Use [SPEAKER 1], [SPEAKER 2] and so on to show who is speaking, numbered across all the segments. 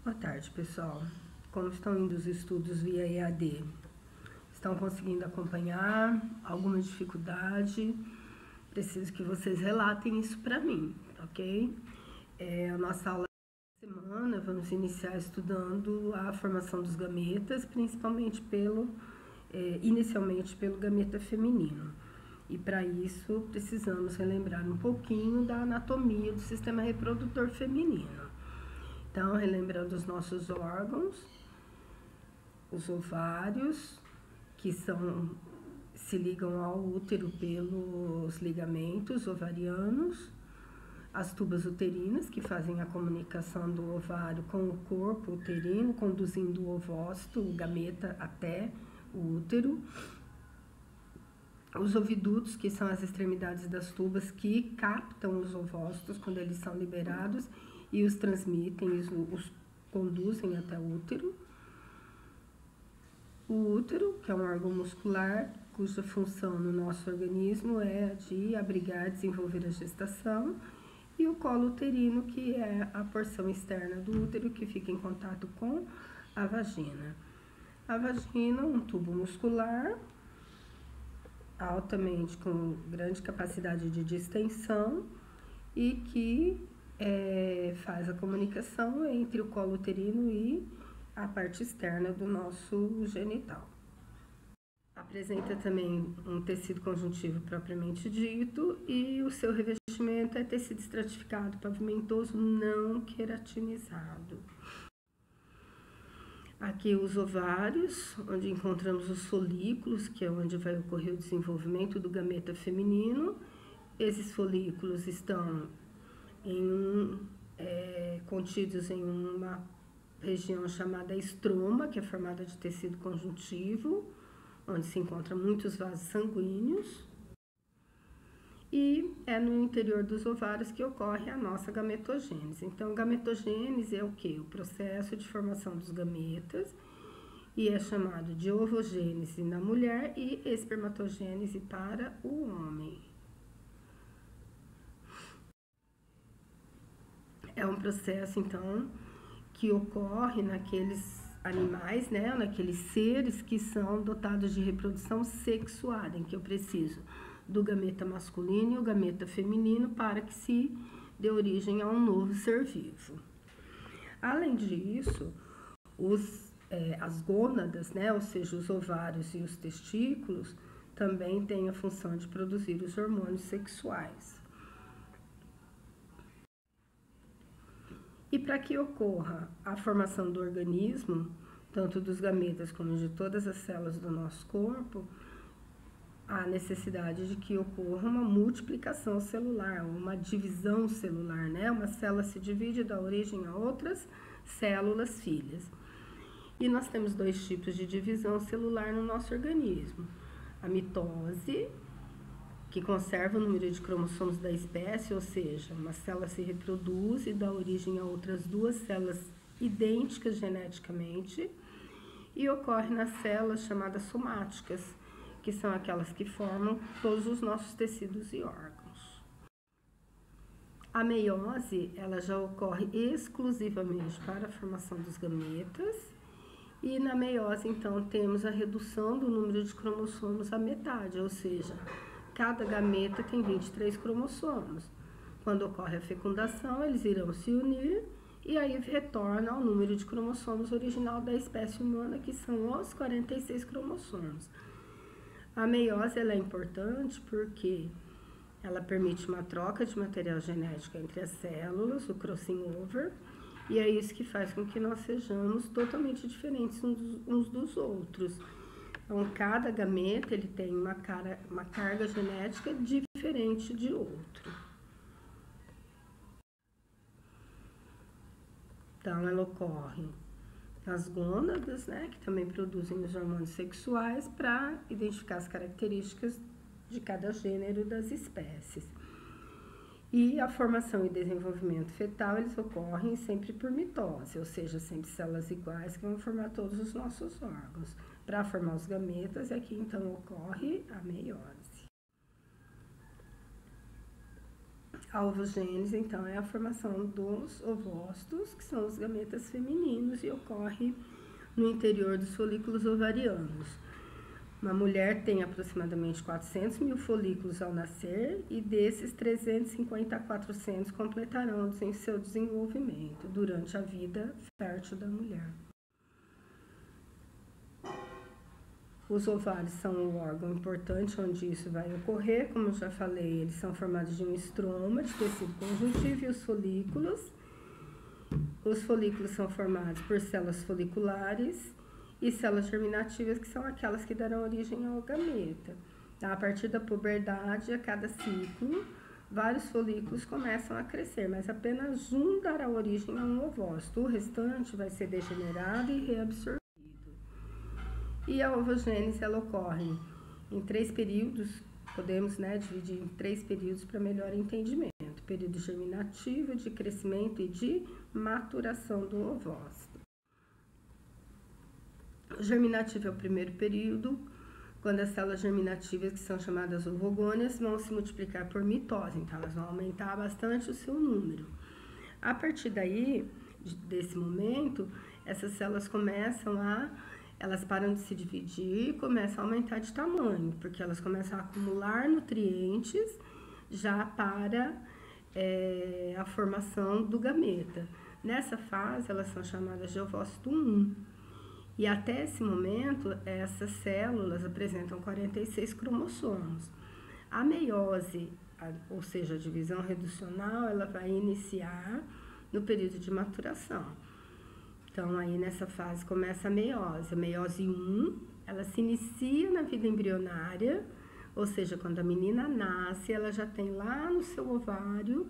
[SPEAKER 1] Boa tarde, pessoal. Como estão indo os estudos via EAD? Estão conseguindo acompanhar? Alguma dificuldade? Preciso que vocês relatem isso para mim, ok? A nossa aula da semana, vamos iniciar estudando a formação dos gametas, principalmente inicialmente pelo gameta feminino. E para isso precisamos relembrar um pouquinho da anatomia do sistema reprodutor feminino. Então, relembrando os nossos órgãos, os ovários, que se ligam ao útero pelos ligamentos ovarianos, as tubas uterinas, que fazem a comunicação do ovário com o corpo uterino, conduzindo o ovócito, o gameta, até o útero. Os ovidutos, que são as extremidades das tubas que captam os ovócitos quando eles são liberados e os transmitem, os conduzem até o útero. O útero, que é um órgão muscular, cuja função no nosso organismo é de abrigar, desenvolver a gestação, e o colo uterino, que é a porção externa do útero que fica em contato com a vagina. A vagina, um tubo muscular, altamente com grande capacidade de distensão e que faz a comunicação entre o colo uterino e a parte externa do nosso genital. Apresenta também um tecido conjuntivo propriamente dito e o seu revestimento é tecido estratificado pavimentoso não queratinizado. Aqui os ovários, onde encontramos os folículos, que é onde vai ocorrer o desenvolvimento do gameta feminino. Esses folículos estão contidos em uma região chamada estroma, que é formada de tecido conjuntivo, onde se encontram muitos vasos sanguíneos. E é no interior dos ovários que ocorre a nossa gametogênese. Então, gametogênese é o quê? O processo de formação dos gametas, e é chamado de ovogênese na mulher e espermatogênese para o homem. É um processo, então, que ocorre naqueles animais, né, naqueles seres que são dotados de reprodução sexuada, em que eu preciso do gameta masculino e o gameta feminino para que se dê origem a um novo ser vivo. Além disso, as gônadas, né, ou seja, os ovários e os testículos, também têm a função de produzir os hormônios sexuais. E para que ocorra a formação do organismo, tanto dos gametas como de todas as células do nosso corpo, há necessidade de que ocorra uma multiplicação celular, uma divisão celular, né? Uma célula se divide e dá origem a outras células filhas. E nós temos dois tipos de divisão celular no nosso organismo. A mitose, que conserva o número de cromossomos da espécie, ou seja, uma célula se reproduz e dá origem a outras duas células idênticas geneticamente, e ocorre nas células chamadas somáticas, que são aquelas que formam todos os nossos tecidos e órgãos. A meiose, ela já ocorre exclusivamente para a formação dos gametas, e na meiose, então, temos a redução do número de cromossomos à metade, ou seja, cada gameta tem 23 cromossomos. Quando ocorre a fecundação, eles irão se unir e aí retorna ao número de cromossomos original da espécie humana, que são os 46 cromossomos. A meiose ela é importante porque ela permite uma troca de material genético entre as células, o crossing over, e é isso que faz com que nós sejamos totalmente diferentes uns dos outros. Então, cada gameta ele tem uma carga genética diferente de outro. Então, ela ocorre nas gônadas, né, que também produzem os hormônios sexuais para identificar as características de cada gênero das espécies. E a formação e desenvolvimento fetal, eles ocorrem sempre por mitose, ou seja, sempre células iguais que vão formar todos os nossos órgãos. Para formar os gametas, aqui então ocorre a meiose. A ovogênese, então, é a formação dos ovócitos, que são os gametas femininos, e ocorre no interior dos folículos ovarianos. Uma mulher tem aproximadamente 400 mil folículos ao nascer, e desses 350 a 400 completarão em seu desenvolvimento durante a vida fértil da mulher. Os ovários são um órgão importante onde isso vai ocorrer. Como eu já falei, eles são formados de um estroma de tecido conjuntivo e os folículos. Os folículos são formados por células foliculares e células germinativas, que são aquelas que darão origem ao gameta. A partir da puberdade, a cada ciclo, vários folículos começam a crescer, mas apenas um dará origem a um ovócito. O restante vai ser degenerado e reabsorvido. E a ovogênese, ela ocorre em 3 períodos, podemos dividir em 3 períodos para melhor entendimento. Período germinativo, de crescimento e de maturação do ovócito. O germinativo é o primeiro período, quando as células germinativas, que são chamadas ovogônias, vão se multiplicar por mitose, então elas vão aumentar bastante o seu número. A partir daí, desse momento, essas células elas param de se dividir e começam a aumentar de tamanho, porque elas começam a acumular nutrientes já para a formação do gameta. Nessa fase, elas são chamadas de ovócito 1. E até esse momento, essas células apresentam 46 cromossomos. A meiose, ou seja, a divisão reducional, ela vai iniciar no período de maturação. Então, aí nessa fase começa a meiose. A meiose 1, ela se inicia na vida embrionária, ou seja, quando a menina nasce, ela já tem lá no seu ovário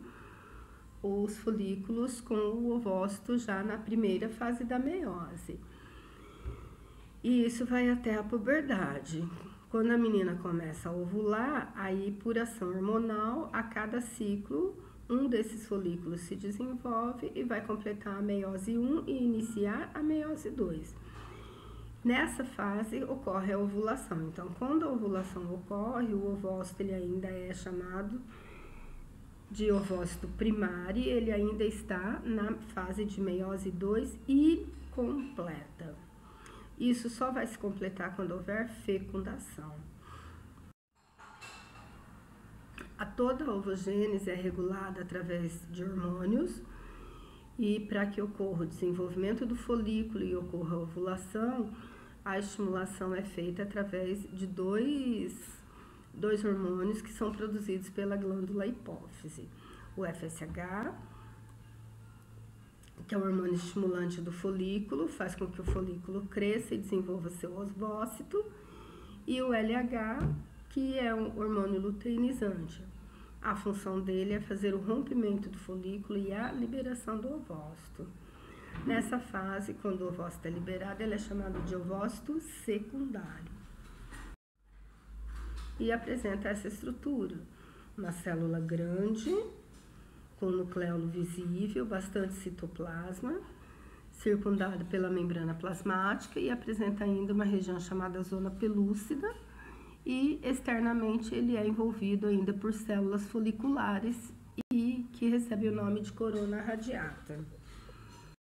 [SPEAKER 1] os folículos com o ovócito já na primeira fase da meiose. E isso vai até a puberdade. Quando a menina começa a ovular, aí por ação hormonal, a cada ciclo, um desses folículos se desenvolve e vai completar a meiose 1 e iniciar a meiose 2. Nessa fase ocorre a ovulação. Então, quando a ovulação ocorre, o ovócito ele ainda é chamado de ovócito primário, ele ainda está na fase de meiose 2 incompleta. Isso só vai se completar quando houver fecundação. Toda a ovogênese é regulada através de hormônios, e para que ocorra o desenvolvimento do folículo e ocorra a ovulação, a estimulação é feita através de dois hormônios que são produzidos pela glândula hipófise. O FSH, que é o hormônio estimulante do folículo, faz com que o folículo cresça e desenvolva seu ovócito, e o LH, que é um hormônio luteinizante. A função dele é fazer o rompimento do folículo e a liberação do ovócito. Nessa fase, quando o ovócito é liberado, ele é chamado de ovócito secundário. E apresenta essa estrutura: uma célula grande, com nucleolo visível, bastante citoplasma, circundado pela membrana plasmática, e apresenta ainda uma região chamada zona pelúcida, e externamente ele é envolvido ainda por células foliculares e que recebe o nome de corona radiata.